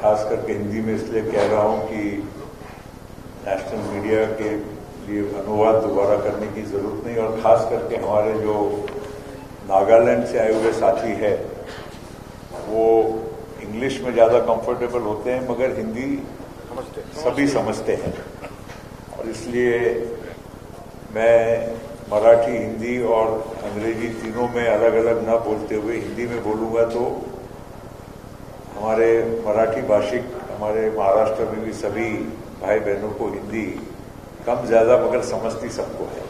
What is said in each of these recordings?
खास करके हिंदी में इसलिए कह रहा हूं कि नेशनल मीडिया के लिए अनुवाद दोबारा करने की जरूरत नहीं, और खास करके हमारे जो नागालैंड से आए हुए साथी है वो इंग्लिश में ज़्यादा कंफर्टेबल होते हैं मगर हिंदी सभी समझते हैं, और इसलिए मैं मराठी, हिंदी और अंग्रेजी तीनों में अलग अलग ना बोलते हुए हिंदी में बोलूंगा तो हमारे मराठी भाषिक, हमारे महाराष्ट्र में भी सभी भाई बहनों को हिंदी कम ज्यादा मगर समझती सबको है।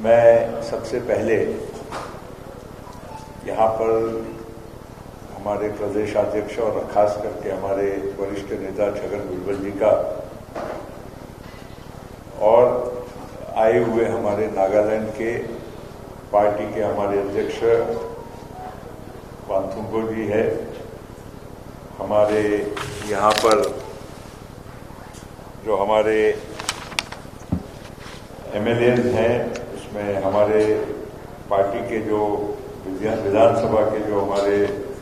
मैं सबसे पहले यहाँ पर हमारे प्रदेशाध्यक्ष और खास करके हमारे वरिष्ठ नेता छगन भुजबल जी का और आए हुए हमारे नागालैंड के पार्टी के हमारे अध्यक्ष वांथुंगो जी है, हमारे यहाँ पर जो हमारे एमएलए हैं उसमें हमारे पार्टी के जो विधानसभा के जो हमारे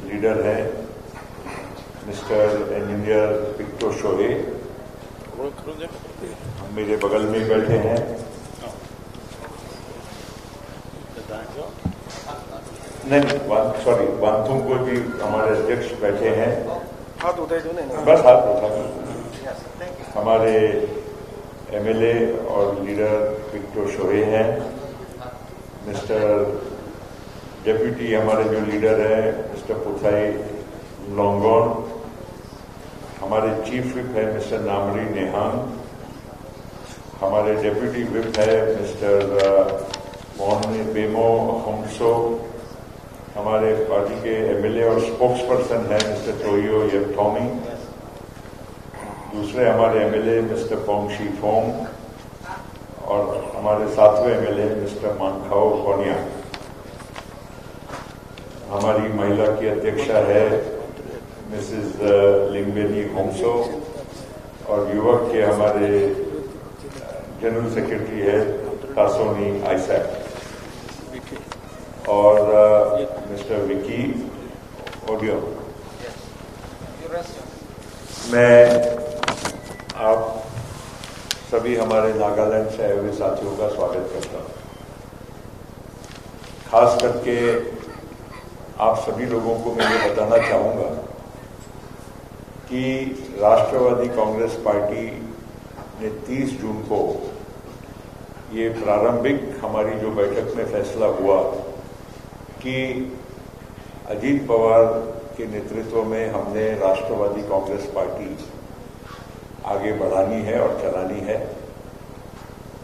लीडर हैं मिस्टर इंजीनियर पिक्टो शोहे, हम मेरे बगल में बैठे हैं। नहीं, सॉरी, वांथुंगो जी हमारे अध्यक्ष बैठे हैं। बस हाथ उठा। हमारे एमएलए और लीडर पिक्टो शोहे हैं, मिस्टर डेप्यूटी हमारे जो लीडर हैं मिस्टर पुथाई लोंगोन, हमारे चीफ विप है मिस्टर नामरी नेहांग, हमारे डेप्यूटी विप है मिस्टर मोहन बेमो होमसो, हमारे पार्टी के एमएलए और स्पोक्स पर्सन है मिस्टर टोयो येपटोमी, दूसरे हमारे एमएलए मिस्टर पोंगशी फोंग और हमारे सातवें एमएलए मिस्टर मानखाओ कोनिया। हमारी महिला की अध्यक्षा है मिसेस लिंगबेनी होमसो और युवक के हमारे जनरल सेक्रेटरी है तासोनी आइसैक और मिस्टर विकी ओडियो। मैं आप सभी हमारे नागालैंड से आए हुए साथियों का स्वागत करता हूं। खास करके आप सभी लोगों को मैं ये बताना चाहूंगा कि राष्ट्रवादी कांग्रेस पार्टी ने 30 जून को ये प्रारंभिक हमारी जो बैठक में फैसला हुआ कि अजीत पवार के नेतृत्व में हमने राष्ट्रवादी कांग्रेस पार्टी आगे बढ़ानी है और चलानी है,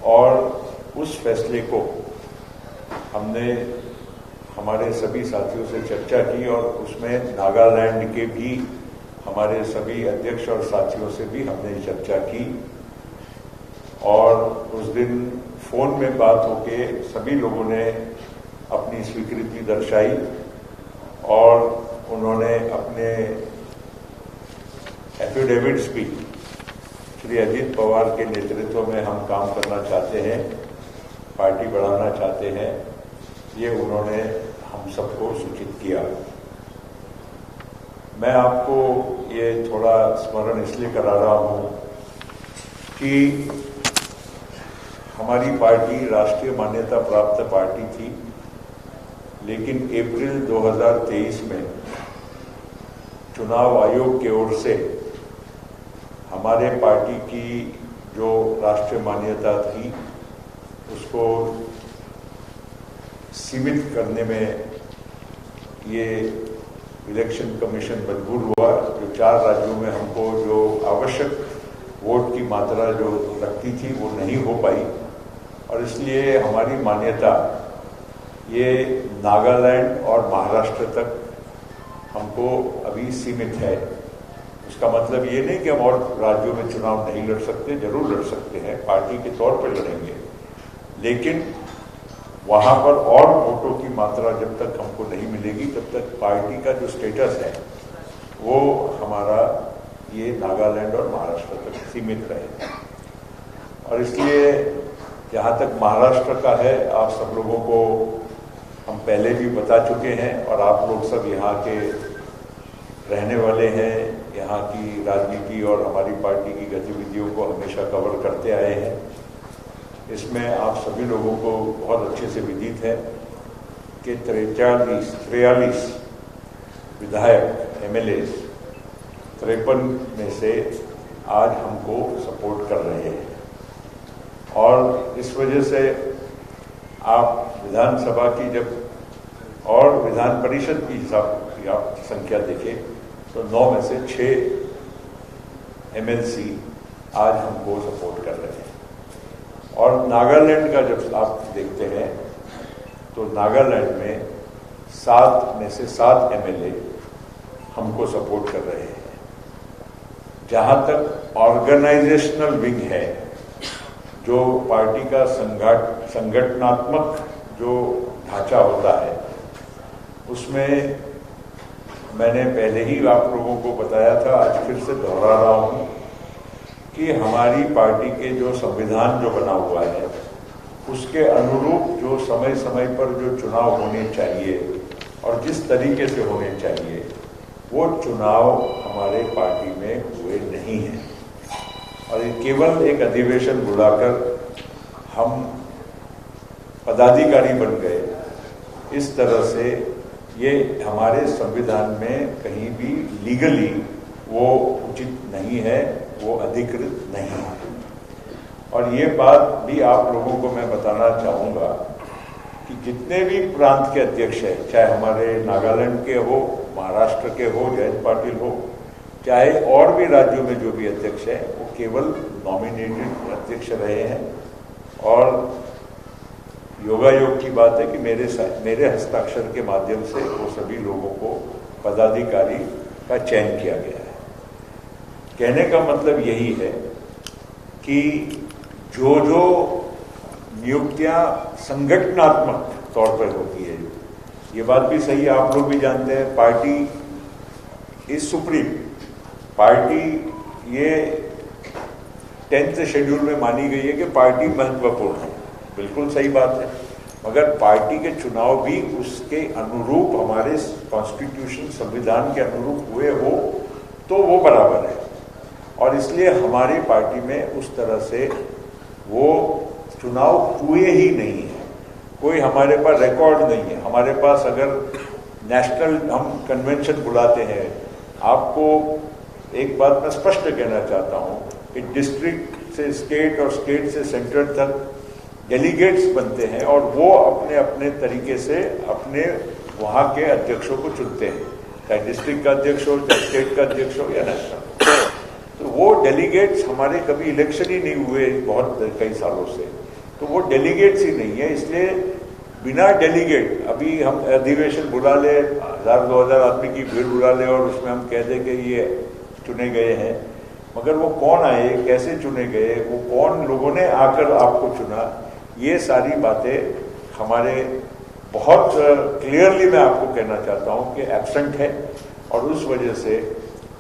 और उस फैसले को हमने हमारे सभी साथियों से चर्चा की और उसमें नागालैंड के भी हमारे सभी अध्यक्ष और साथियों से भी हमने चर्चा की, और उस दिन फोन में बात होके सभी लोगों ने अपनी स्वीकृति दर्शाई और उन्होंने अपने एफिडेविट्स भी श्री अजीत पवार के नेतृत्व में हम काम करना चाहते हैं, पार्टी बढ़ाना चाहते हैं, ये उन्होंने हम सबको सूचित किया। मैं आपको ये थोड़ा स्मरण इसलिए करा रहा हूं कि हमारी पार्टी राष्ट्रीय मान्यता प्राप्त पार्टी थी, लेकिन अप्रैल 2023 में चुनाव आयोग की ओर से हमारे पार्टी की जो राष्ट्रीय मान्यता थी उसको सीमित करने में ये इलेक्शन कमीशन मजबूर हुआ। जो 4 राज्यों में हमको जो आवश्यक वोट की मात्रा जो लगती थी वो नहीं हो पाई, और इसलिए हमारी मान्यता ये नागालैंड और महाराष्ट्र तक हमको अभी सीमित है। उसका मतलब ये नहीं कि हम और राज्यों में चुनाव नहीं लड़ सकते, जरूर लड़ सकते हैं, पार्टी के तौर पर लड़ेंगे, लेकिन वहां पर और वोटों की मात्रा जब तक हमको नहीं मिलेगी तब तक पार्टी का जो स्टेटस है वो हमारा ये नागालैंड और महाराष्ट्र तक सीमित रहेगा। और इसलिए जहां तक महाराष्ट्र का है, आप सब लोगों को हम पहले भी बता चुके हैं और आप लोग सब यहाँ के रहने वाले हैं, यहाँ की राजनीति और हमारी पार्टी की गतिविधियों को हमेशा कवर करते आए हैं। इसमें आप सभी लोगों को बहुत अच्छे से विदित है कि 43 विधायक MLA 53 में से आज हमको सपोर्ट कर रहे हैं और इस वजह से आप विधानसभा की जब और विधान परिषद की हिसाब की आप संख्या देखें तो 9 में से 6 MLC आज हमको सपोर्ट कर रहे हैं। और नागालैंड का जब आप देखते हैं तो नागालैंड में 7 में से 7 MLA हमको सपोर्ट कर रहे हैं। जहां तक ऑर्गेनाइजेशनल विंग है, जो पार्टी का संगठनात्मक जो ढांचा होता है, उसमें मैंने पहले ही आप लोगों को बताया था, आज फिर से दोहरा रहा हूं कि हमारी पार्टी के जो संविधान जो बना हुआ है उसके अनुरूप जो समय समय पर जो चुनाव होने चाहिए और जिस तरीके से होने चाहिए वो चुनाव हमारे पार्टी में हुए नहीं हैं। और ये केवल एक अधिवेशन बुलाकर हम पदाधिकारी बन गए, इस तरह से ये हमारे संविधान में कहीं भी लीगली वो उचित नहीं है, वो अधिकृत नहीं है। और ये बात भी आप लोगों को मैं बताना चाहूँगा कि जितने भी प्रांत के अध्यक्ष हैं, चाहे हमारे नागालैंड के हो, महाराष्ट्र के हो, जयंत पाटिल हो, चाहे और भी राज्यों में जो भी अध्यक्ष हैं, वो केवल नॉमिनेटेड अध्यक्ष रहे हैं। और योगायोग की बात है कि मेरे हस्ताक्षर के माध्यम से वो सभी लोगों को पदाधिकारी का चयन किया गया है। कहने का मतलब यही है कि जो नियुक्तियां संगठनात्मक तौर पर होती है, ये बात भी सही है, आप लोग भी जानते हैं, पार्टी इज सुप्रीम। पार्टी ये 10th शेड्यूल में मानी गई है कि पार्टी महत्वपूर्ण है, बिल्कुल सही बात है, मगर पार्टी के चुनाव भी उसके अनुरूप हमारे कॉन्स्टिट्यूशन संविधान के अनुरूप हुए हो तो वो बराबर है। और इसलिए हमारी पार्टी में उस तरह से वो चुनाव हुए ही नहीं है, कोई हमारे पास रिकॉर्ड नहीं है। हमारे पास अगर नेशनल हम कन्वेंशन बुलाते हैं, आपको एक बात मैं स्पष्ट कहना चाहता हूं कि डिस्ट्रिक्ट से स्टेट और स्टेट से सेंटर तक डेलीगेट्स बनते हैं और वो अपने अपने तरीके से अपने वहाँ के अध्यक्षों को चुनते हैं, चाहे डिस्ट्रिक्ट का अध्यक्ष हो, चाहे स्टेट का अध्यक्ष हो या नेशनल। तो वो डेलीगेट्स हमारे कभी इलेक्शन ही नहीं हुए बहुत कई सालों से, तो वो डेलीगेट्स ही नहीं है। इसलिए बिना डेलीगेट अभी हम अधिवेशन बुला ले, 1000-2000 आदमी की भीड़ बुला ले और उसमें हम कह दें कि ये चुने गए हैं, मगर वो कौन आए, कैसे चुने गए, वो कौन लोगों ने आकर आपको चुना, ये सारी बातें हमारे बहुत क्लियरली मैं आपको कहना चाहता हूं कि एब्सेंट है। और उस वजह से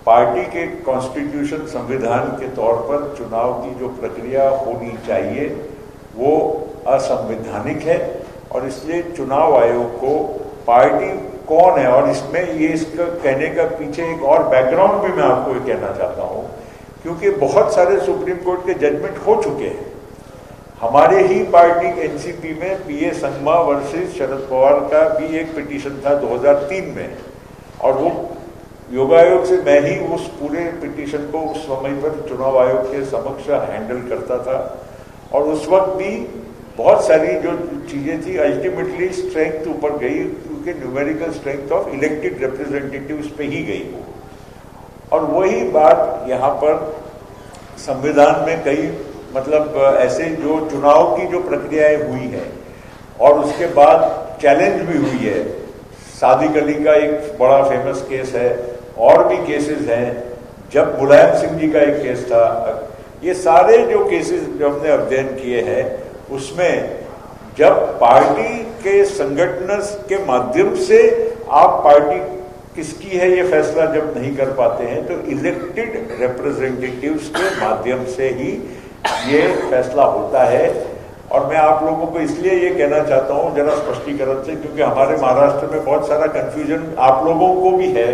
पार्टी के कॉन्स्टिट्यूशन संविधान के तौर पर चुनाव की जो प्रक्रिया होनी चाहिए वो असंवैधानिक है। और इसलिए चुनाव आयोग को पार्टी कौन है, और इसमें ये इसका कहने का पीछे एक और बैकग्राउंड भी मैं आपको ये कहना चाहता हूं, क्योंकि बहुत सारे सुप्रीम कोर्ट के जजमेंट हो चुके हैं। हमारे ही पार्टी एनसीपी में PA संगमा वर्सेस शरद पवार का भी एक पिटीशन था 2003 में, और वो योगायोग से मैं ही उस पूरे पिटीशन को उस समय पर चुनाव आयोग के समक्ष हैंडल करता था। और उस वक्त भी बहुत सारी जो चीजें थी अल्टीमेटली स्ट्रेंथ ऊपर गई, क्योंकि numerical strength of elected representatives पे ही गई वो। और वही बात यहाँ पर संविधान में कई मतलब ऐसे जो चुनाव की जो प्रक्रियाएं हुई है और उसके बाद चैलेंज भी हुई है। सादिक अली का एक बड़ा फेमस केस है, और भी केसेस हैं, जब मुलायम सिंह जी का एक केस था। ये सारे जो केसेस जो हमने अध्ययन किए हैं उसमें जब पार्टी के संगठन के माध्यम से आप पार्टी किसकी है ये फैसला जब नहीं कर पाते हैं, तो इलेक्टेड रिप्रेजेंटेटिव्स के माध्यम से ही ये फैसला होता है। और मैं आप लोगों को इसलिए ये कहना चाहता हूँ जरा स्पष्टीकरण से, क्योंकि हमारे महाराष्ट्र में बहुत सारा कंफ्यूजन आप लोगों को भी है,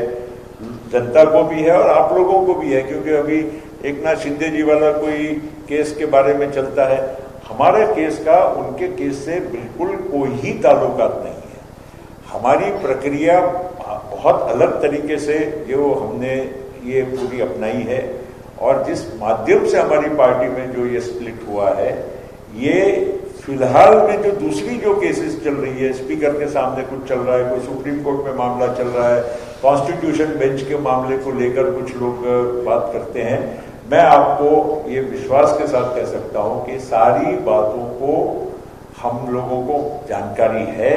जनता को भी है और आप लोगों को भी है, क्योंकि अभी एकनाथ शिंदे जी वाला कोई केस के बारे में चलता है। हमारे केस का उनके केस से बिल्कुल कोई ही ताल्लुकात नहीं है। हमारी प्रक्रिया बहुत अलग तरीके से जो हमने ये पूरी अपनाई है, और जिस माध्यम से हमारी पार्टी में जो ये स्प्लिट हुआ है, ये फिलहाल में जो दूसरी जो केसेस चल रही है, स्पीकर के सामने कुछ चल रहा है, कोई सुप्रीम कोर्ट में मामला चल रहा है, कॉन्स्टिट्यूशन बेंच के मामले को लेकर कुछ लोग बात करते हैं। मैं आपको ये विश्वास के साथ कह सकता हूं कि सारी बातों को हम लोगों को जानकारी है,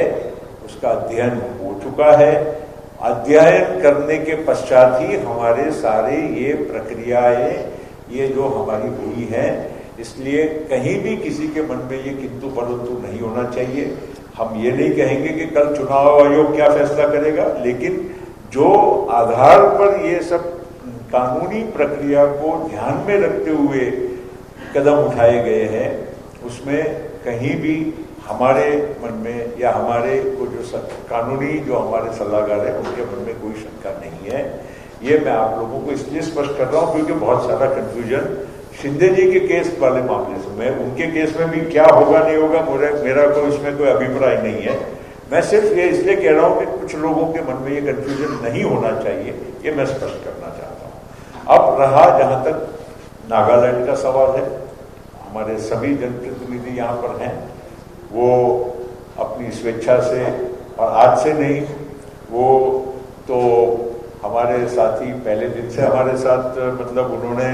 उसका अध्ययन हो चुका है। अध्ययन करने के पश्चात ही हमारे सारे ये प्रक्रियाएं ये जो हमारी हुई है, इसलिए कहीं भी किसी के मन में ये किंतु परंतु नहीं होना चाहिए। हम ये नहीं कहेंगे कि कल चुनाव आयोग क्या फैसला करेगा, लेकिन जो आधार पर ये सब कानूनी प्रक्रिया को ध्यान में रखते हुए कदम उठाए गए हैं, उसमें कहीं भी हमारे मन में या हमारे को जो कानूनी जो हमारे सलाहकार है उनके मन में कोई शंका नहीं है। ये मैं आप लोगों को इसलिए स्पष्ट कर रहा हूं क्योंकि बहुत सारा कंफ्यूजन शिंदे जी के केस वाले मामले से, मैं उनके केस में भी क्या होगा नहीं होगा मेरा कोई इसमें कोई अभिप्राय नहीं है। मैं सिर्फ ये इसलिए कह रहा हूं कि कुछ लोगों के मन में ये कंफ्यूजन नहीं होना चाहिए, ये मैं स्पष्ट करना चाहता हूं। अब रहा जहां तक नागालैंड का सवाल है, हमारे सभी जनप्रतिनिधि यहाँ पर हैं, वो अपनी स्वेच्छा से, और आज से नहीं, वो तो हमारे साथी पहले दिन से हमारे साथ, मतलब उन्होंने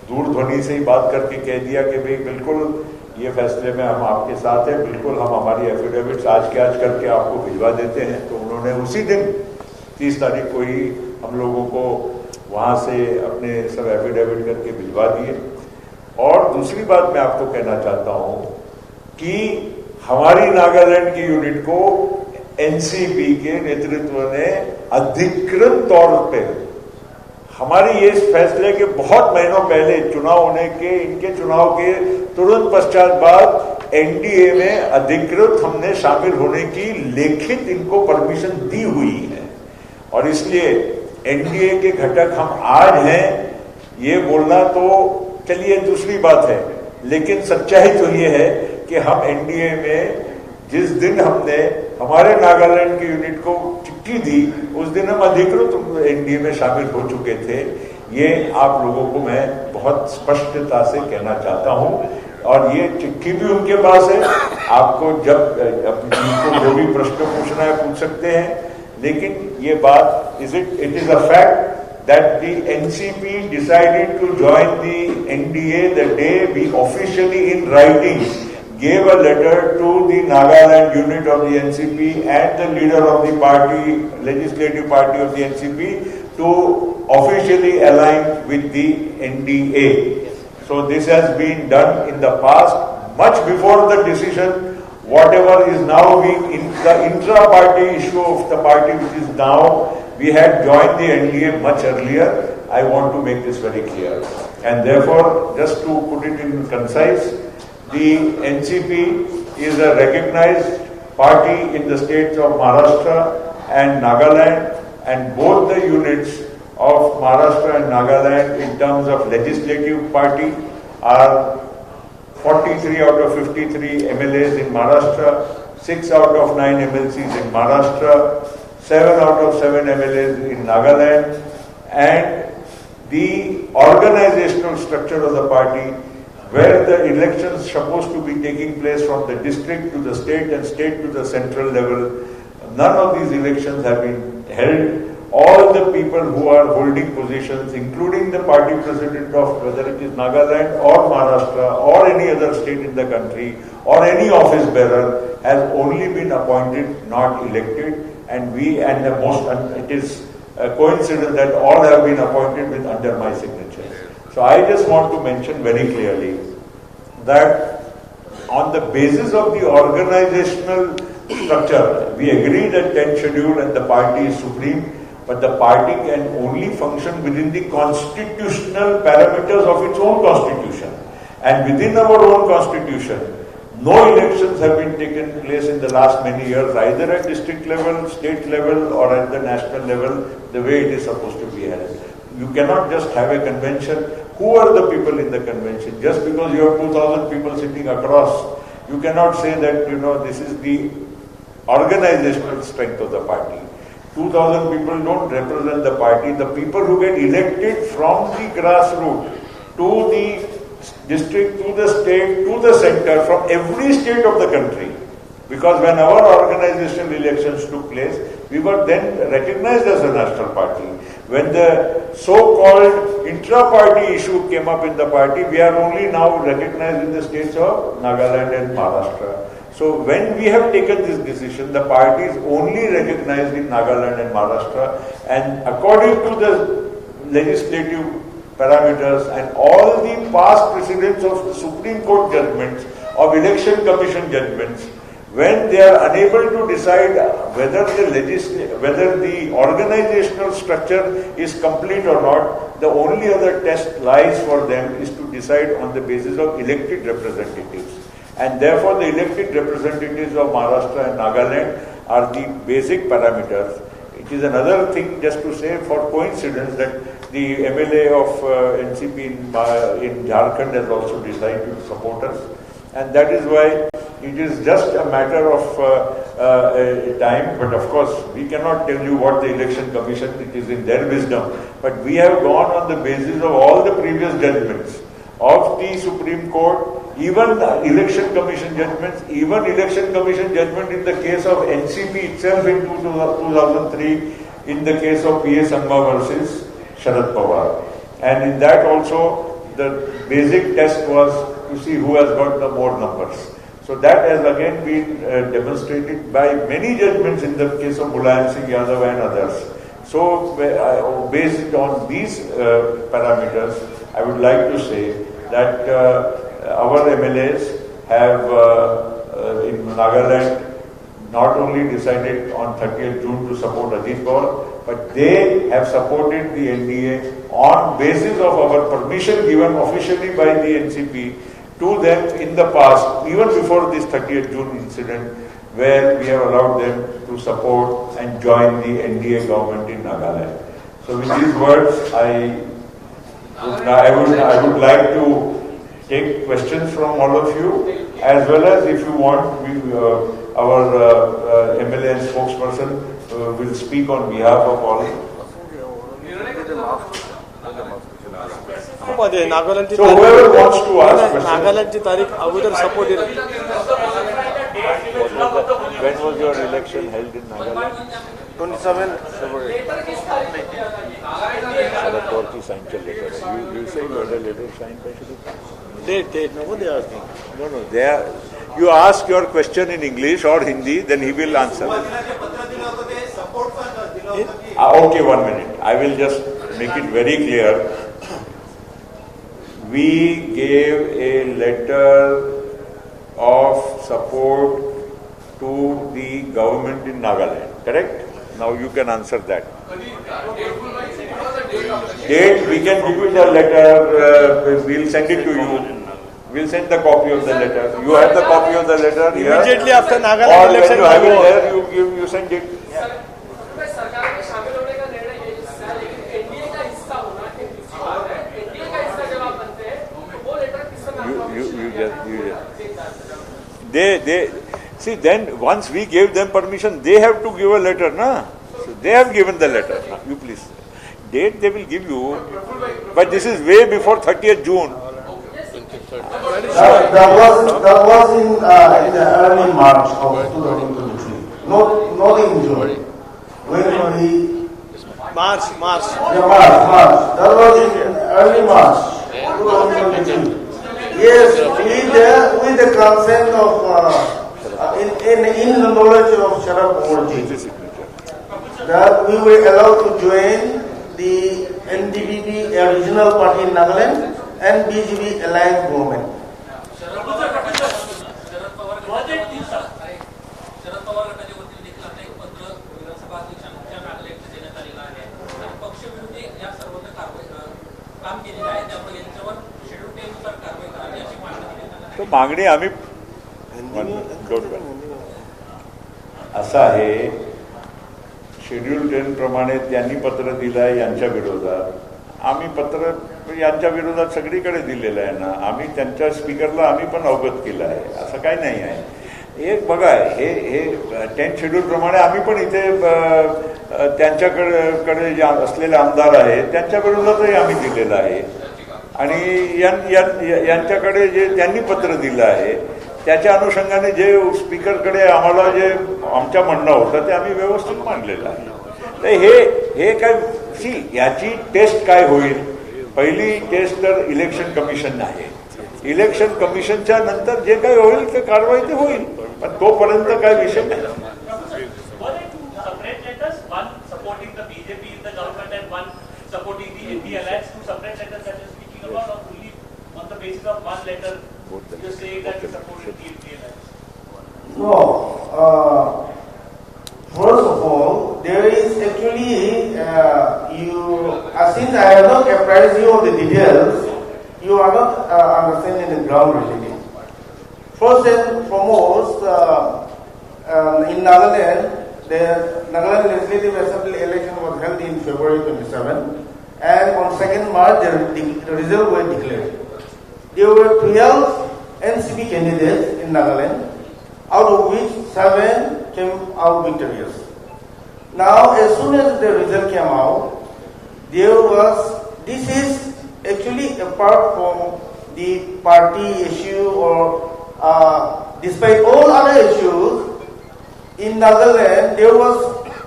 दूरध्वनि से ही बात करके कह दिया कि भाई बिल्कुल ये फैसले में हम आपके साथ हैं, बिल्कुल हम हमारी एफिडेविट्स आज के आज करके आपको भिजवा देते हैं। तो उन्होंने उसी दिन 30 तारीख को ही हम लोगों को वहाँ से अपने सब एफिडेविट करके भिजवा दिए। और दूसरी बात मैं आपको कहना चाहता हूँ कि हमारी नागालैंड की यूनिट को एनसीपी के नेतृत्व ने अधिकृत तौर पे, हमारी ये फैसले के बहुत महीनों पहले चुनाव होने के, इनके चुनाव के तुरंत पश्चात बाद एनडीए में अधिकृत हमने शामिल होने की लिखित इनको परमिशन दी हुई है। और इसलिए एनडीए के घटक हम आज हैं, ये बोलना तो चलिए दूसरी बात है, लेकिन सच्चाई तो ये है कि हम एनडीए में जिस दिन हमने हमारे नागालैंड की यूनिट को चिट्ठी दी, उस दिन हम अधिकृत एनडीए में शामिल हो चुके थे। ये आप लोगों को मैं बहुत स्पष्टता से कहना चाहता हूं, और ये चिट्ठी भी उनके पास है। आपको जब जिनको जो भी प्रश्न पूछना है पूछ सकते हैं, लेकिन ये बात it is a fact that the NCP decided to join the NDA the day we officially in writing gave a letter to the Nagaland unit of the NCP and the leader of the party, legislative party of the NCP, to officially align with the NDA. So this has been done in the past, much before the decision, whatever is now being in the intra-party issue of the party, which is now, we had joined the NDA much earlier. I want to make this very clear. And therefore, just to put it in concise, the NCP is a recognized party in the states of Maharashtra and Nagaland, and both the units of Maharashtra and Nagaland in terms of legislative party are 43 out of 53 MLAs in Maharashtra, 6 out of 9 MLCs in Maharashtra, 7 out of 7 MLAs in Nagaland, and the organizational structure of the party, where the elections supposed to be taking place from the district to the state and state to the central level, none of these elections have been held. All the people who are holding positions, including the party president of whether it is Nagaland or Maharashtra or any other state in the country, or any office bearer, has only been appointed, not elected. And it is a coincidence that all have been appointed with under my signature. So I just want to mention very clearly that on the basis of the organizational structure, we agree that 10th schedule and the party is supreme, but the party can only function within the constitutional parameters of its own constitution. And within our own constitution, no elections have been taken place in the last many years, either at district level, state level, or at the national level, the way it is supposed to be held. You cannot just have a convention. Who are the people in the convention? Just because you have 2,000 people sitting across, you cannot say that, this is the organizational strength of the party. 2,000 people don't represent the party. The people who get elected from the grassroots to the district, to the state, to the center, from every state of the country. Because when our organizational elections took place, we were then recognized as a national party. When the so-called intra-party issue came up in the party, we are only now recognized in the states of Nagaland and Maharashtra. So when we have taken this decision, the party is only recognized in Nagaland and Maharashtra, and according to the legislative parameters and all the past precedents of the Supreme Court judgments, of Election Commission judgments, when they are unable to decide whether the organizational structure is complete or not, the only other test lies for them is to decide on the basis of elected representatives. And therefore the elected representatives of Maharashtra and Nagaland are the basic parameters. It is another thing just to say, for coincidence, that the MLA of NCP in Jharkhand has also decided to support us, and that is why it is just a matter of time. But of course, we cannot tell you what the Election Commission, it is in their wisdom. But we have gone on the basis of all the previous judgments of the Supreme Court, even Election Commission judgments, even Election Commission judgment in the case of NCP itself in 2003, in the case of P.A. Sangma versus Sharad Pawar. And in that also, the basic test was to see who has got the more numbers. So that has again been demonstrated by many judgments in the case of Mulayam Singh Yadav and others. So based on these parameters, I would like to say that our MLAs have in Nagaland not only decided on 30th June to support Ajit Pawar, but they have supported the NDA on basis of our permission given officially by the NCP to them in the past, even before this 30th June incident, where we have allowed them to support and join the NDA government in Nagaland. So with these words, I would like to take questions from all of you, as well as if you want, our MLA and spokesperson will speak on behalf of all. So whoever wants to ask questions. When was your election held in Nagaland? 27 February. Sharad Pawar ki sign chal letter. You say you had a letter signed by Sharad? Date. No, they asking. No. They are. You ask your question in English or Hindi, then he will answer. Okay, 1 minute. I will just make it very clear. We gave a letter of support to the government in Nagaland, correct? Now you can answer that. Date, we can give you the letter, we'll send it to you. We'll send the copy of the letter. You have the copy of the letter here. Immediately after Nagaland election. Or when you have it there, you send it. They see, then once we gave them permission, they have to give a letter, na? So they have given the letter. You please. Date they will give you, but this is way before 30th June. That was in the early March of 2023, not in June. When we March. Yeah, March. That was in early March 2023. Yes, with the consent of in the knowledge of Sharad Pawar, that we were allowed to join the NDPP original party in Nagaland and BJP alliance government. तो मागणी आम्ही असं आहे, schedule 10 प्रमाणे त्यांनी पत्र दिलं आहे यांच्या विरोधात. आम्ही पत्र यांच्या विरोधात सगळीकडे दिलेलं आहे ना. आम्ही त्यांच्या स्पीकरला आम्ही पण अवगत केलं आहे, असं काही नाही आहे. एक बघा, हे 10 शेड्यूल प्रमाणे आम्ही पण इथे त्यांच्याकडे जे असलेले आमदार आहेत त्यांच्या विरोधातही आम्ही दिलेलं आहे. आणि यांच्याकडे जे त्यांनी पत्र दिलं आहे त्याच्या अनुषंगाने जे स्पीकरकडे आम्हाला जे आमच्या म्हणणं होतं ते आम्ही व्यवस्थित मांडलेलं आहे. तर हे काय याची टेस्ट काय होईल? पहिली टेस्ट तर इलेक्शन कमिशन आहे. इलेक्शन कमिशनच्या नंतर जे काही होईल ते कारवाई ते होईल, पण तोपर्यंत काय विषय नाही. No. First of all, there is actually since I have not apprised you of the details, you are not understanding the ground reality. First and foremost, in Nagaland, the Nagaland Legislative Assembly election was held in February 27, and on 2nd March the results were declared. There were 12 NCP candidates in Nagaland, out of which 7 came out victorious. Now, as soon as the result came out, this is actually apart from the party issue or despite all other issues, in Nagaland there was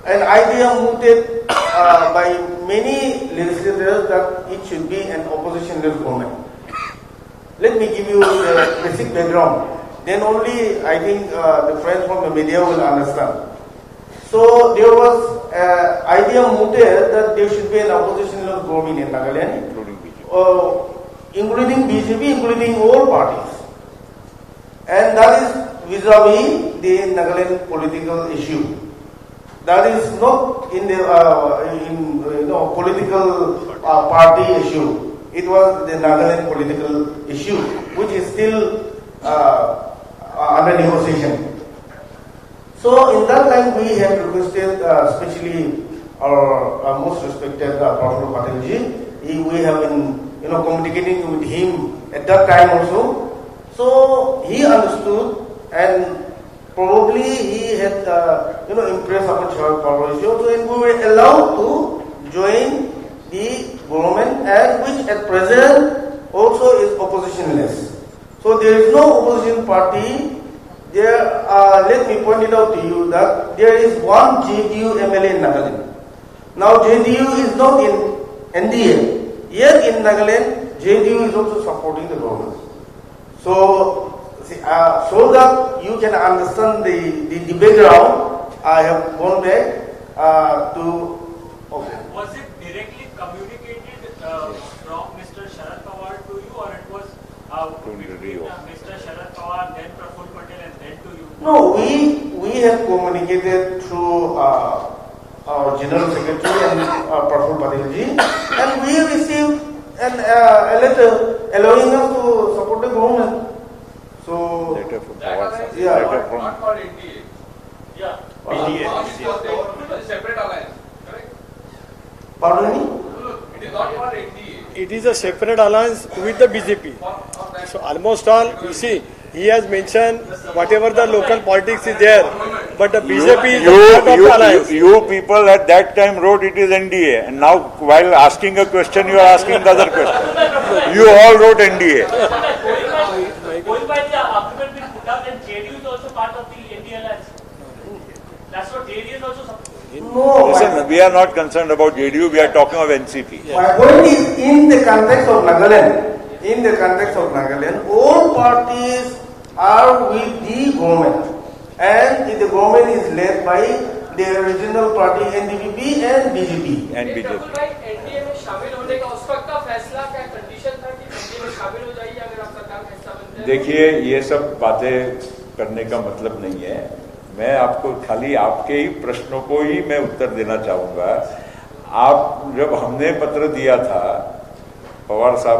an idea mooted by many legislators that it should be an opposition-led government. Let me give you the basic background. Then only I think the friends from the media will understand. So there was an idea mooted that there should be an opposition-led government in Nagaland, including BJP, including all parties, and that is vis-a-vis the Nagaland political issue. That is not in the political party issue. It was the Nagaland political issue, which is still under negotiation. So in that time we have requested, especially our most respected Professor Patilji. We have been communicating with him at that time also. So he understood, and probably he had impressed upon Sharad Pawar also, and we were allowed to join the government, and which at present also is oppositionless. So there is no opposition party. There, let me point it out to you that there is one JDU MLA in Nagaland. Now JDU is not in NDA. Yet in Nagaland, JDU is also supporting the government. So, so that you can understand the background, I have gone back to. Okay. Was it directly communicated from Mr. Sharad Pawar to you, or it was between Mr. Sharad Pawar, then Praful Patel, and then to you? No, we have communicated through our General Secretary and Praful Patilji, and we received a letter allowing us to support the government. So, Letter from Pawar. Yeah. Letter from Not called NDA. Yeah. BDA. Separate alliance, correct? pardon me? It is not called NDA. It is a separate alliance with the BJP. So almost all, you see, he has mentioned whatever the local politics is there, but the BJP is the part of the alliance. You people at that time wrote it is NDA, and now while asking a question, you are asking the other question. You all wrote NDA. Going by the argument being put up, then JDU is also part of the NDA alliance. That's what JDU is also supporting. No. Listen, we are not concerned about JDU, we are talking of NCP. My point is, in the context of Nagaland, all parties are with the government, and the government is led by the regional party NDPP and BJP. NDA में शामिल होने का उस वक्त का फैसला क्या condition था कि एनडीए में शामिल हो जाइए अगर आप सरकार का हिस्सा बनते हैं? देखिए, ये सब बातें करने का मतलब नहीं है. मैं आपको खाली आपके ही प्रश्नों को ही मैं उत्तर देना चाहूंगा. आप जब हमने पत्र दिया था पवार साहब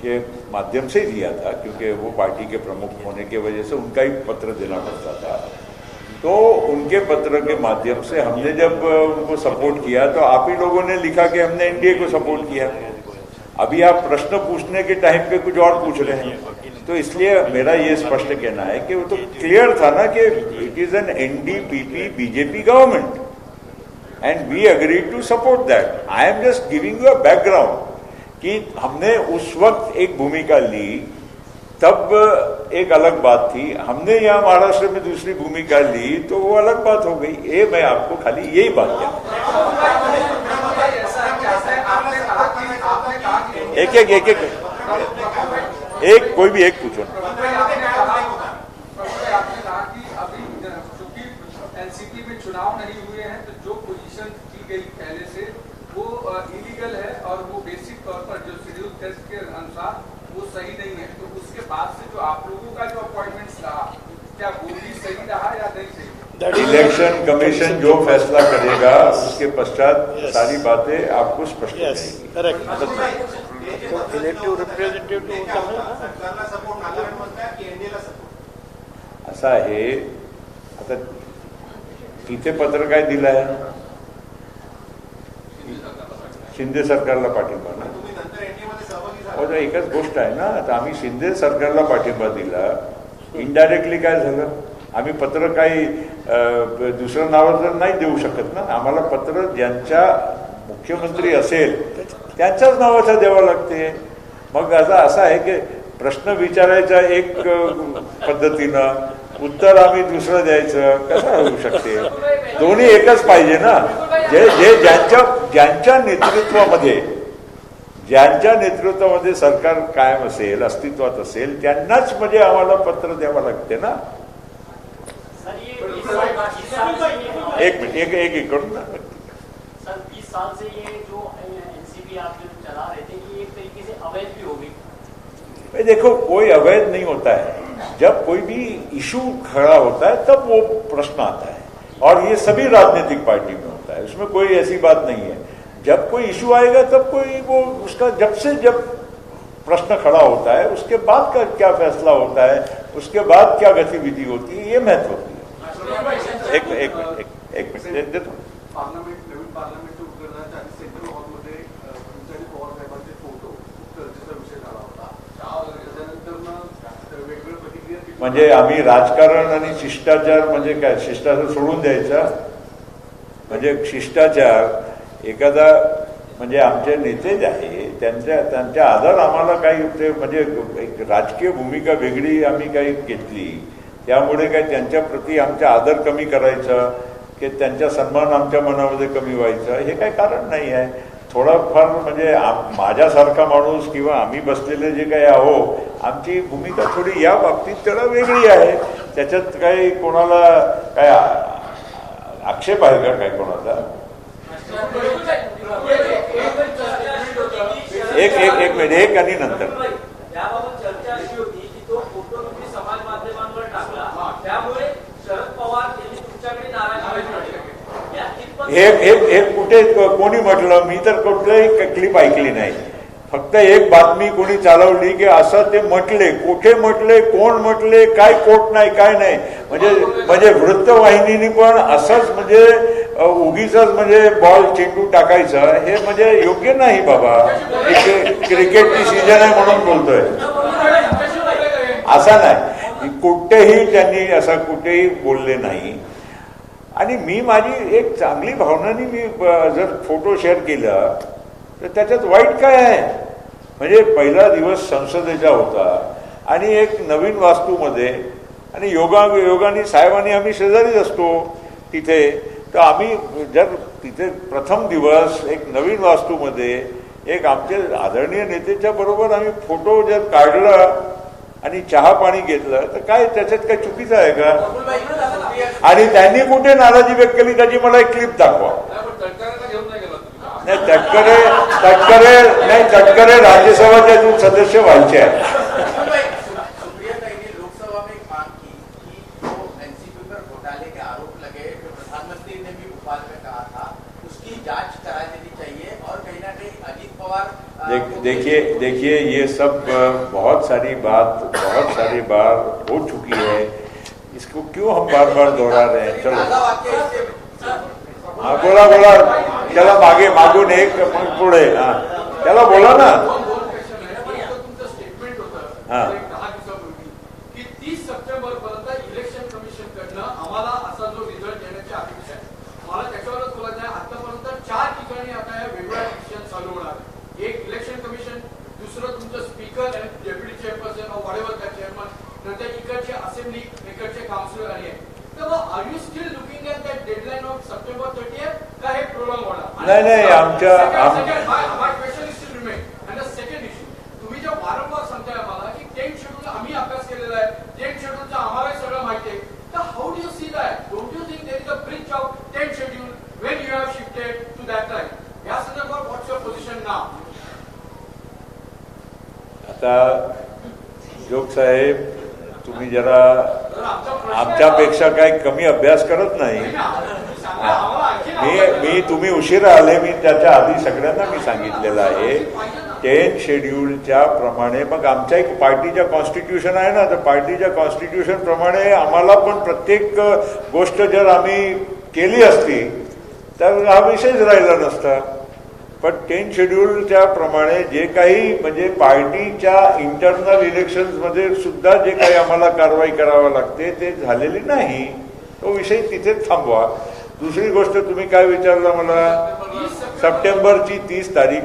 के माध्यम से ही दिया था, क्योंकि वो पार्टी के प्रमुख होने की वजह से उनका ही पत्र देना पड़ता था। तो उनके पत्र के माध्यम से हमने जब उनको सपोर्ट किया तो आप ही लोगों ने लिखा कि हमने एनडीए को सपोर्ट किया। अभी आप प्रश्न पूछने के टाइम पे कुछ और पूछ रहे हैं, तो इसलिए मेरा ये स्पष्ट कहना है कि वो तो क्लियर था ना कि it is an NDPP BJP government and we agree to support that. I am just giving you a background कि हमने उस वक्त एक भूमिका ली, तब एक अलग बात थी। हमने यहाँ महाराष्ट्र में दूसरी भूमिका ली तो वो अलग बात हो गई। ये मैं आपको खाली यही बात कहता। एक कोई भी एक पूछो। एनसीपी में चुनाव नहीं हुए हैं तो जो पोजीशन की गई पहले से वो इलीगल है और वो बेसिक तौर पर जो शेड्यूल टेस्ट के अनुसार वो सही नहीं है। तो उसके बाद से जो आप लोगों का जो अपॉइंटमेंट्स रहा, क्या वो भी सही रहा या नहीं सही? इलेक्शन कमीशन जो फैसला करेगा उसके पश्चात सारी बातें आपको स्पष्ट हो जाएगी। असं आहे, आता तिथे पत्र काय दिलं आहे? शिंदे सरकारला पाठिंबा ना, एकच गोष्ट आहे ना। आता आम्ही शिंदे सरकारला पाठिंबा दिला, इनडायरेक्टली काय झालं? आम्ही पत्र काही दुसरं नाव तर नाही देऊ शकत ना। आम्हाला पत्र ज्यांच्या मुख्यमंत्री असेल त्यांच्याच नावाचं द्यावं लागते। मग असं आहे की प्रश्न विचारायचा एक पद्धतीनं, उत्तर आम्ही दुसरं द्यायचं, कसं होऊ शकते? दोन्ही एकच पाहिजे ना। जे ज्यांच्या नेतृत्वामध्ये सरकार कायम असेल, अस्तित्वात असेल, त्यांनाच म्हणजे आम्हाला पत्र द्यावं लागते ना। एक मिनिट, एक करून ना। सर 20 साल से ये जो एनसीपी आप जो चला रहे थे, ये एक तरीके से अवैध भी हो गई। देखो, कोई अवैध नहीं होता है। जब कोई भी इशू खड़ा होता है तब वो प्रश्न आता है, और ये सभी राजनीतिक पार्टी में होता है, उसमें कोई ऐसी बात नहीं है। जब कोई इशू आएगा तब कोई वो उसका जब प्रश्न खड़ा होता है उसके बाद का क्या फैसला होता है, उसके बाद क्या गतिविधि होती है, ये महत्वपूर्ण है। एक मिनट देतो। नवीन पार्लमेंटच्या उद्घाटनाच्या आधी सेंट्रल हॉलमध्ये तुमच्या पवार साहेबांचे फोटो खूप चर्चेचा विषय झाला होता। त्यानंतर वेगवेगळ्या प्रतिक्रिया, म्हणजे आम्ही राजकारण आणि शिष्टाचार म्हणजे काय? शिष्टाचार सोडून द्यायचा म्हणजे शिष्टाचार एखादा म्हणजे आमचे नेते जे आहे त्यांच्या आधार आम्हाला काही म्हणजे एक राजकीय भूमिका वेगळी आम्ही काही घेतली, त्यामुळे काय त्यांच्या प्रती आमचा आदर कमी करायचा की त्यांचा सन्मान आमच्या मनामध्ये कमी व्हायचा, हे काही कारण नाही आहे। थोडाफार म्हणजे माझ्यासारखा माणूस किंवा आम्ही बसलेले जे काही आहो, आमची भूमिका थोडी या बाबतीत त्याला वेगळी आहे। त्याच्यात काही कोणाला काय आक्षेप आहे का काय कोणाचा? एक मिनिट, एक आणि नंतर याबाबत चर्चा अशी होती की तो फोटो तुम्ही समाज माध्यमांवर टाकला, त्यामुळे शरद पवार यांनी तुमच्याकडे नाराजी हे कुठे कोणी म्हटलं? मी तर कुठलंही क्लिप ऐकली नाही। फक्त एक बातमी कोणी चालवली की असं ते म्हटले, कुठे म्हटले, कोण म्हटले, काय कोट नाही, काय नाही। म्हणजे वृत्तवाहिनीनी पण असंच म्हणजे उगीच म्हणजे बॉल चेंडू टाकायचा, हे म्हणजे योग्य नाही बाबा। क्रिकेटची सीजन आहे म्हणून बोलतोय, असा नाही। कुठेही त्यांनी असं कुठेही बोलले नाही। आणि मी माझी एक चांगली भावनाने मी जर फोटो शेअर केला तर त्याच्यात वाईट काय आहे? म्हणजे पहिला दिवस संसदेचा होता आणि एक नवीन वास्तूमध्ये, आणि योगाने साहेबांनी आम्ही शेजारीच असतो तिथे, तर आम्ही जर तिथे प्रथम दिवस एक नवीन वास्तूमध्ये एक आमचे आदरणीय नेत्याच्या बरोबर आम्ही फोटो जर काढला आणि चहा पाणी घेतलं तर काय त्याच्यात काय चुकीचं आहे का? आणि त्यांनी कुठे नाराजी व्यक्त केली त्याची मला एक क्लिप दाखवा। नाही, तटकरे राज्यसभाचे सदस्य व्हायचे आहेत। जांच करा देनी चाहिए और कहीं ना कहीं अजीत पवार देखिए ये सब बहुत सारी बार हो चुकी है, इसको क्यों हम बार बार दोहरा रहे हैं? चलो हाँ बोला चला मागून एक पुढे हाँ चला बोला ना हाँ 30 सप्टेंबर पर्यंत इलेक्शन कमिशन कडनं आम्हाला असा जो रिझल्ट येण्याची अपेक्षा आहे. मला त्याच्यावरच बोलायचं आहे. आतापर्यंत 4 ठिकाणी आता या वेगवेगळ्या इलेक्शन चालू होणार. एक इलेक्शन कमिशन, दुसरं तुमचं स्पीकर आणि deputy chairperson of whatever the chairman, नंतर इकडचे असेंब्ली, इकडचे काउन्सिलर आणि तर मग are you still looking at that deadline of September 30th का हे प्रोलॉंग होणार? नाही आमच्या my question is still remain. And the second issue, तुम्ही जे वारंवार सांगताय आम्हाला की 10 शेड्यूल आम्ही अभ्यास केलेला आहे, 10 शेड्यूलचं आम्हालाही सगळं माहिती आहे, तर how do you see that? Don't you think there is a bridge of 10 schedule when you have shifted to that time? या संदर्भात व्हॉट्स युअर पोझिशन नाव? आता जोग साहेब तुम्ही जरा आमच्यापेक्षा काही कमी अभ्यास करत नाही. मी तुम्ही उशिरा आले, मी त्याच्या आधी सगळ्यांना मी सांगितलेलं आहे 10 शेड्यूलच्या प्रमाणे. मग आमच्या एक पार्टीच्या कॉन्स्टिट्यूशन आहे ना, तर पार्टीच्या कॉन्स्टिट्यूशन प्रमाणे आम्हाला पण प्रत्येक गोष्ट जर आम्ही केली असती तर हा विषयच राहिला नसता. पण 10 शेड्यूलच्या प्रमाणे जे काही म्हणजे पार्टीच्या इंटरनल इलेक्शन्समध्ये सुद्धा जे काही आम्हाला कारवाई करावी लागते ते झालेली नाही. तो विषय तिथेच थांबवा. दुसरी गोष्ट तुम्ही काय विचारलं मला, सप्टेंबरची 30 तारीख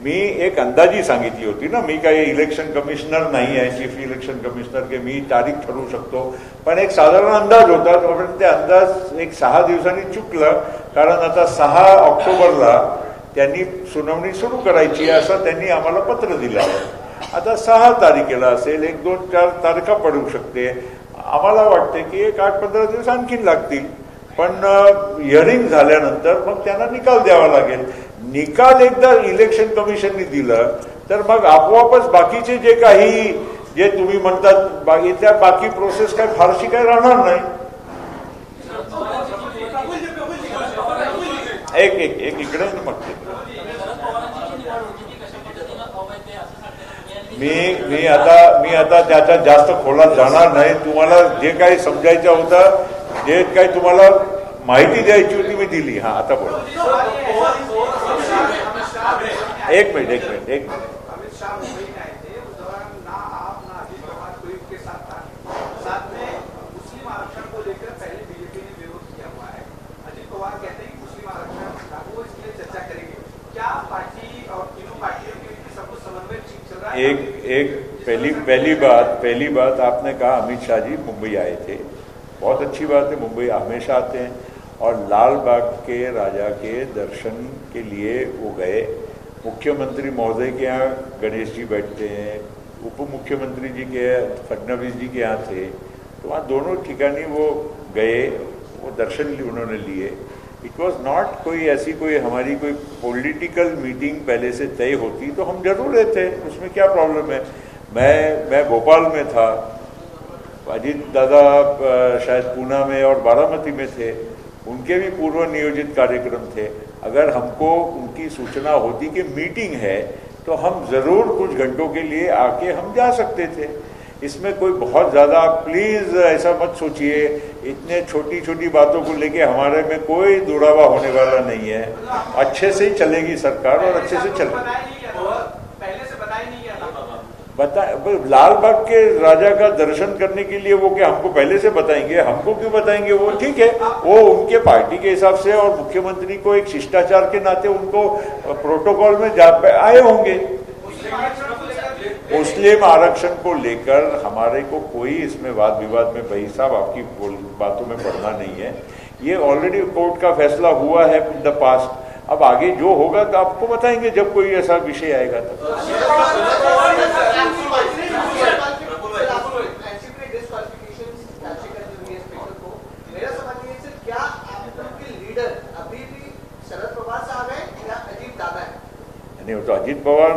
मी एक अंदाजी सांगितली होती ना. मी काही इलेक्शन कमिशनर नाही आहे, चीफ इलेक्शन कमिशनर, की मी तारीख ठरवू शकतो. पण एक साधारण अंदाज होता. पण ते अंदाज एक 6 दिवसांनी चुकलं, कारण आता 6 ऑक्टोबरला त्यांनी सुनावणी सुरू करायची असं त्यांनी आम्हाला पत्र दिलं आहे. आता 6 तारखेला असेल, 1, 2, 4 तारखा पडू शकते. आम्हाला वाटते की एक 8-15 दिवस आणखीन लागतील. पण हिअरिंग झाल्यानंतर मग त्यांना निकाल द्यावा लागेल. निकाल एकदा इलेक्शन कमिशननी दिलं तर मग आपोआपच बाकीचे जे काही जे तुम्ही म्हणतात त्या बाकी प्रोसेस काय फारशी काय राहणार नाही. एक इकडे मग मी आता त्याच्यात जास्त खोलात जाणार नाही. तुम्हाला जे काही समजायचं होतं, जे काही तुम्हाला माहिती द्यायची होती मी दिली. हा आता बोला. एक मिनिट अमित शाह मुंबई में आए थे, उस दौरान ना आप ना अजीत पवार कोई के साथ में मुस्लिम आरक्षण को लेकर पहले बीजेपी ने विरोध किया हुआ है. अजीत पवार कहते हैं कि मुस्लिम आरक्षण लागू, इसके लिए चर्चा करेंगे. क्या पार्टी और तीनों पार्टियों के बीच सब कुछ समन्वय ठीक चल रहा है? पहली बात आपने कहा अमित शाह जी मुंबई आए थे, बहुत अच्छी बात है. मुंबई हमेशा आते हैं और लाल बाग के राजा के दर्शन के लिए वो गए. मुख्यमंत्री महोदय के यहाँ गणेश जी बैठते हैं, उप मुख्यमंत्री जी के फडणवीस जी के यहाँ थे, तो वहाँ दोनों ठिकानी वो गए, वो दर्शन उन्होंने लिए. इट वॉज नॉट कोई ऐसी कोई हमारी कोई पॉलिटिकल मीटिंग पहले से तय होती तो हम जरूर रहते, उसमें क्या प्रॉब्लम है. मैं भोपाल में था, अजीत दादा शायद पूना में और बारामती में थे, उनके भी पूर्व नियोजित कार्यक्रम थे. अगर हमको उनकी सूचना होती कि मीटिंग है तो हम ज़रूर कुछ घंटों के लिए आके हम जा सकते थे. इसमें कोई बहुत ज़्यादा प्लीज़ ऐसा मत सोचिए. इतने छोटी छोटी बातों को लेके हमारे में कोई दुरावा होने वाला नहीं है. अच्छे से ही चलेगी सरकार और अच्छे से पहले से बताया नहीं गया था. लाल बाग के राजा का दर्शन करने के लिए वो क्या हमको पहले से बताएंगे? हमको क्यों बताएंगे? वो ठीक है, वो उनके पार्टी के हिसाब से और मुख्यमंत्री को एक शिष्टाचार के नाते उनको प्रोटोकॉल में आए होंगे. मुस्लिम आरक्षण को लेकर हमारे को कोई इसमें वाद विवाद में भाई साहब आपकी बातों में पड़ना नहीं है. ये ऑलरेडी कोर्ट का फैसला हुआ है इन द पास्ट. अब आगे जो होगा तो आपको बताएंगे जब कोई ऐसा विषय आएगा. तो नहीं, वो तो अजीत पवार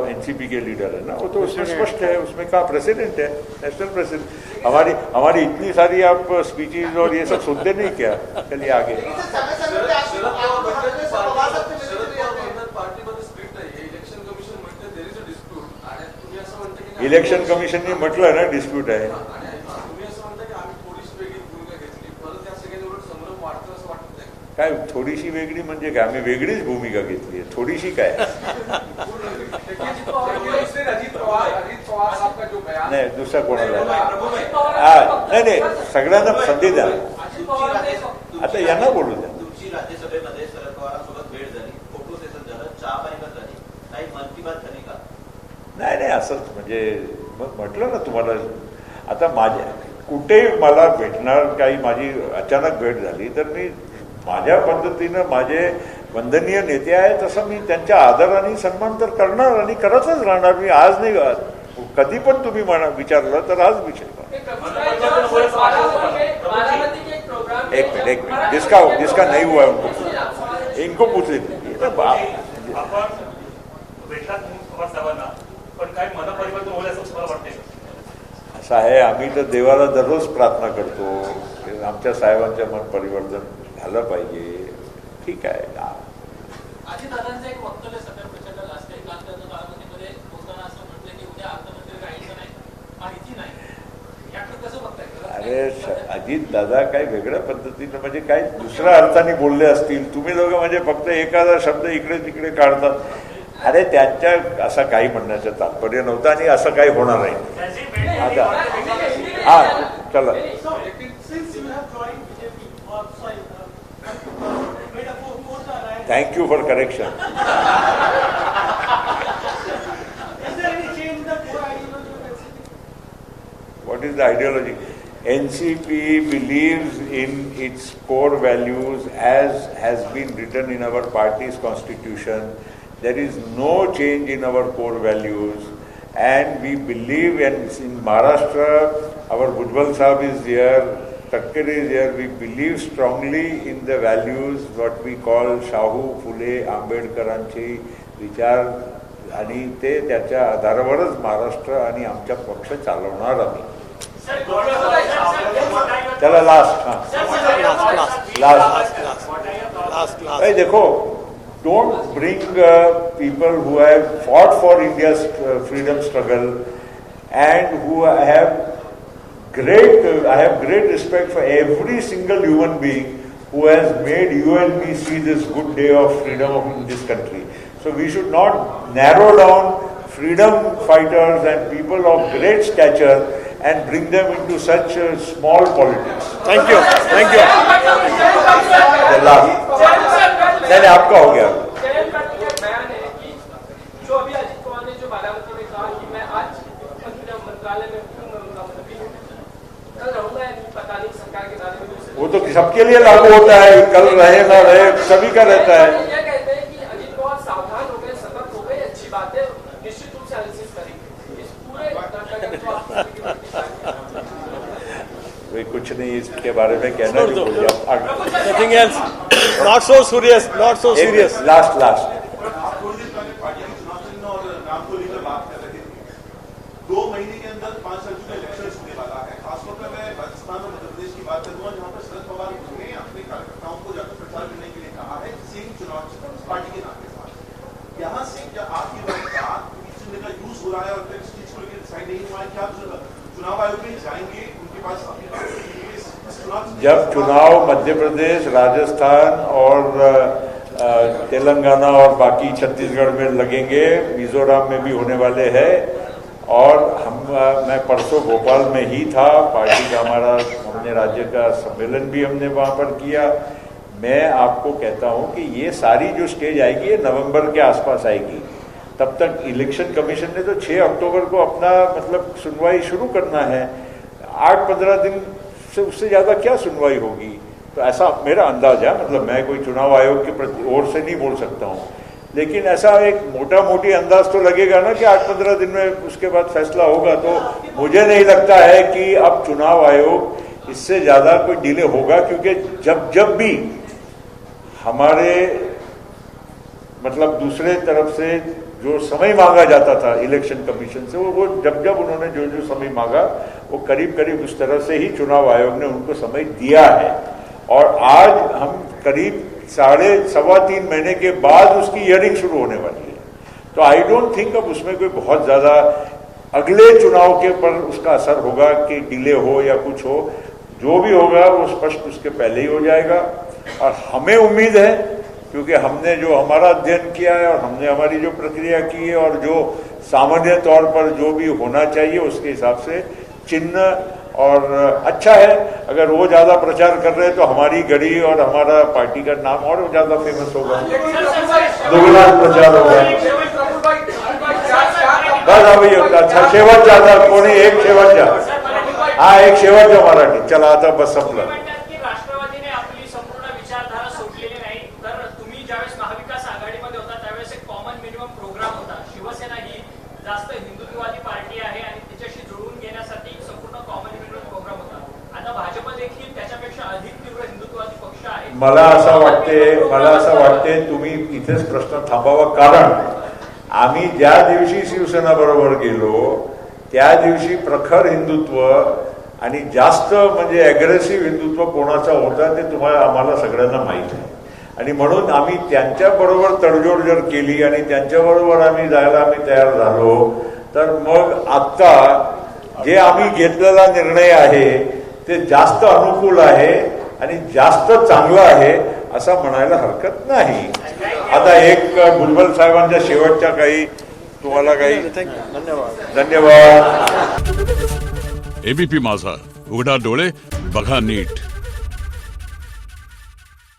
एनसीपी के लीडर है ना, वो तो उसमें स्पष्ट है, उसमें कहा प्रेसिडेंट है, नेशनल प्रेसिडेंट. हमारी इतनी सारी आप स्पीचेज और ये सब सुनते नहीं क्या? चलिए आगे. पार्टीमध्ये स्प्लिट आहे. इलेक्शन कमिशन इलेक्शन कमिशनने म्हटलं ना डिस्प्यूट आहे. तुम्ही असं म्हणता की आम्ही थोडीशी वेगळी भूमिका घेतली, परत त्या सगळ्यांवर संभ्रम वाढतो असं वाटत नाही. काय थोडीशी वेगळी म्हणजे काय? आम्ही वेगळीच भूमिका घेतली आहे. थोडीशी काय? अजित पवार साहब का जो बयान नाही दुसरा कोणाला नाही सगळ्यांना संधी द्या. आता यांना बोलू द्या. तुमची राज्यसभेमध्ये शरद पवारांसोबत भेट झाली, फोटो सेशन झालं, चहा पाणी पण झाली, काही मन की बात झाली का? नाही असंच म्हणजे मग म्हटलं ना तुम्हाला. आता माझ्या कुठेही मला भेटणार काही माझी अचानक भेट झाली तर मी माझ्या पद्धतीनं माझे वंदनीय नेते आहे तसं मी त्यांच्या आदराने सन्मान तर करणार आणि करतच राहणार. मी आज नाही कधी पण तुम्ही विचारलं तर आज विचार. एक मिनट जिसका नहीं हुआ है इनको पूछ लेते. असं आहे आम्ही तर देवाला दररोज प्रार्थना करतो आमच्या साहेबांच्या मन परिवर्तन झालं पाहिजे. ठीक आहे. अजितदादांचं एक वक्तव्य सध्या प्रचंड गाजतंय. काल त्यांच्या बारामतीमध्ये बोलताना असं म्हटलं की उद्या अर्थमंत्री राहायचं नाही, माहिती नाही. याकडे कसं बघताय? अरे अजित दादा काही वेगळ्या पद्धतीनं म्हणजे काय दुसऱ्या अर्थाने बोलले असतील. तुम्ही लोक म्हणजे फक्त एखादा शब्द इकडे तिकडे काढतात. अरे त्यांच्या असं काही म्हणण्याचं तात्पर्य नव्हतं आणि असं काही होणार नाही. आता हा चला. Thank you for correction. What is the ideology? NCP believes in its core values as has been written in our party's constitution. There is no change in our core values. And we believe in Maharashtra, our Bhujbal Sahib is here, Takkare is here. We believe strongly in the values what we call Shahu Phule Ambedkaranचे विचार आणि ते त्याच्या आधारावरच महाराष्ट्र आणि आमचा पक्ष चालवणार आम्ही. चला लास्ट देखो don't bring people who have fought for India's freedom struggle and who have I have great respect for every single human being who has made you and me see this good day of freedom in this country. So we should not narrow down freedom fighters and people of great stature and bring them into such small politics. Thank you. The last. नहीं आपका हो गया. बयान है कि जो अभी अजित पवार ने जो बारामती में कहा कि मैं आज मंत्रालय में कल रहूंगा, पता नहीं सरकार के दायरे में. वो तो सबके लिए लागू होता है. कल रहे ना रहे सभी का रहता है. ये कहते हैं कि अजित पवार सावधान हो गए, सतर्क हो गए, अच्छी बात है, निश्चित रूप से एनालिसिस करेंगे. इस पूरे कुछ नहीं इसके बारे में कहना. Nothing else. Not so serious. Last. जब चुनाव मध्य प्रदेश, राजस्थान और तेलंगाना और बाकी छत्तीसगढ़ में लगेंगे, मिजोरम में भी होने वाले हैं. और मैं परसों भोपाल में ही था. पार्टी का हमने राज्य का सम्मेलन भी हमने वहाँ पर किया. मैं आपको कहता हूँ कि ये सारी जो स्टेज आएगी ये नवंबर के आसपास आएगी. तब तक इलेक्शन कमीशन ने तो 6 अक्टूबर को अपना मतलब सुनवाई शुरू करना है. 8-15 दिन से उससे ज़्यादा क्या सुनवाई होगी. तो ऐसा मेरा अंदाज है. मतलब मैं कोई चुनाव आयोग के प्रति ओर से नहीं बोल सकता हूँ, लेकिन ऐसा एक मोटी अंदाज तो लगेगा ना कि 8-15 दिन में उसके बाद फैसला होगा. तो मुझे नहीं लगता है कि अब चुनाव आयोग इससे ज़्यादा कोई डिले होगा, क्योंकि जब भी हमारे मतलब दूसरे तरफ से जो समय मांगा जाता था इलेक्शन कमीशन से, वो जब उन्होंने जो समय मांगा वो करीब उस तरह से ही चुनाव आयोग ने उनको समय दिया है. और आज हम करीब 3.5 महीने के बाद उसकी हियरिंग शुरू होने वाली है. तो आई डोंट थिंक अब उसमें कोई बहुत ज़्यादा अगले चुनाव के पर उसका असर होगा कि डिले हो या कुछ हो, जो भी होगा वो स्पष्ट उसके पहले ही हो जाएगा। और हमें उम्मीद है, क्योंकि हमने जो हमारा अध्ययन किया है और हमने हमारी जो प्रक्रिया की है और जो सामान्य तौर पर जो भी होना चाहिए उसके हिसाब से चिन्ह, और अच्छा है अगर वो ज्यादा प्रचार कर रहे हैं तो हमारी गढ़ी और हमारा पार्टी का नाम और ज्यादा फेमस होगा, दोगुना प्रचार होगा। बस अभी अच्छा शेवटचा आता कोणी एक शेवटचा, हा एक शेवटचा मराठी चला आता बस संपलं। राष्ट्रवादीने आपली संपूर्ण विचारधारा सोडलेली नाही, तर तुम्ही ज्यावेळेस महाविकास आघाडीमध्ये होता त्यावेळेस एक कॉमन मिनिमम प्रोग्राम होता। शिवसेना ही जास्त हिंदुत्ववादी पार्टी आहे आणि तिच्याशी जुळवून घेण्यासाठी संपूर्ण कॉमन मिनिमम प्रोग्राम होता। आता भाजप देखील त्याच्यापेक्षा अधिक तीव्र हिंदुत्ववादी पक्ष आहे। मला असं वाटते तुम्ही इथेच प्रश्न थांबावा, कारण आम्ही ज्या दिवशी शिवसेना बरोबर गेलो त्या दिवशी प्रखर हिंदुत्व आणि जास्त म्हणजे अग्रेसिव्ह हिंदुत्व कोणाचा होता ते आम्हाला सगळ्यांना माहीत आहे। आणि म्हणून आम्ही त्यांच्याबरोबर तडजोड जर केली आणि त्यांच्याबरोबर आम्ही जायला तयार झालो, तर मग आता जे आम्ही घेतलेला निर्णय आहे ते जास्त अनुकूल आहे आणि जास्त चांगलं आहे असं म्हणायला हरकत नाही। आता एक भुजबळ साहेबांच्या शेवटच्या काही तुम्हाला काही धन्यवाद। एबीपी माझा, उघडा डोळे बघा नीट।